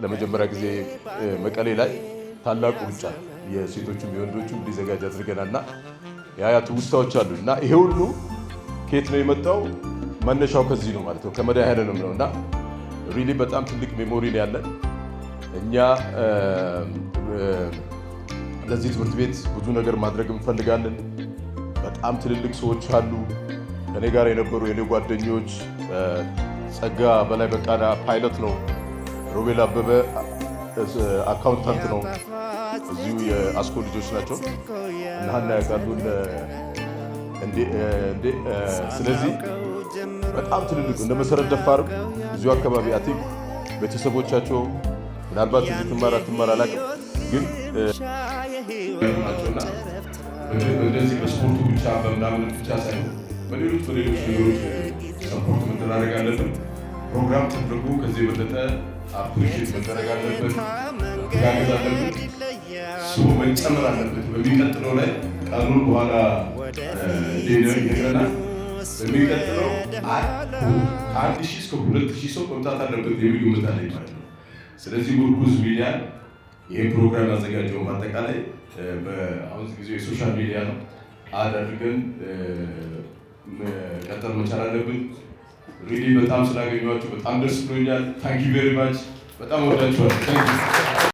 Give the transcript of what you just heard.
ለመጀመሪያ ጊዜ መቀሌ ላይ ታላቁ ሩጫ የሴቶችም የወንዶችም እንዲዘጋጅ አድርገናልና ያ ትውስታዎች አሉ እና ይሄ ሁሉ ከየት ነው የመጣው? መነሻው ከዚህ ነው ማለት ነው፣ ከመድኃኔዓለም ነው እና ሪሊ በጣም ትልቅ ሜሞሪ ነው ያለን እኛ። ለዚህ ትምህርት ቤት ብዙ ነገር ማድረግ እንፈልጋለን። በጣም ትልልቅ ሰዎች አሉ ከኔ ጋር የነበሩ የኔ ጓደኞች። ጸጋ በላይ በቃና ፓይለት ነው፣ ሮቤል አበበ አካውንታንት ነው፣ እዚሁ የአስኮ ልጆች ናቸው እና ሀና ያውቃሉ እንዴ። ስለዚህ በጣም ትልልቅ እንደ መሰረት ደፋርም እዚሁ አካባቢ አቲክ ቤተሰቦቻቸው ምናልባት እዚህ ትማር አላውቅም ግን ናቸውና በእንደዚህ በስፖርቱ ብቻ በምናምን ብቻ ሳይሆን በሌሎች ነገሮች ሰፖርት መደራረግ አለብን። ፕሮግራም ተደርጎ ከዚህ የበለጠ አፕሪሼት መደረግ አለበት፣ መጋገዝ አለበት፣ ስሙ መጨመር አለበት። በሚቀጥለው ላይ ቀኑን በኋላ ይነግረናል። በሚቀጥለው ከ1000 እስከ 2000 ሰው መምጣት አለበት የሚል ግምት አለኝ ማለት ነው። ስለዚህ ምርኩዝ ሚዲያ ይህ ፕሮግራም ያዘጋጀው በአጠቃላይ በአሁን ጊዜ የሶሻል ሚዲያ ነው አድርገን መቀጠል መቻል አለብን። ሪሊ በጣም ስላገኘኋችሁ በጣም ደስ ብሎኛል። ታንክ ዩ ቬሪ ማች። በጣም ወዳችኋለሁ።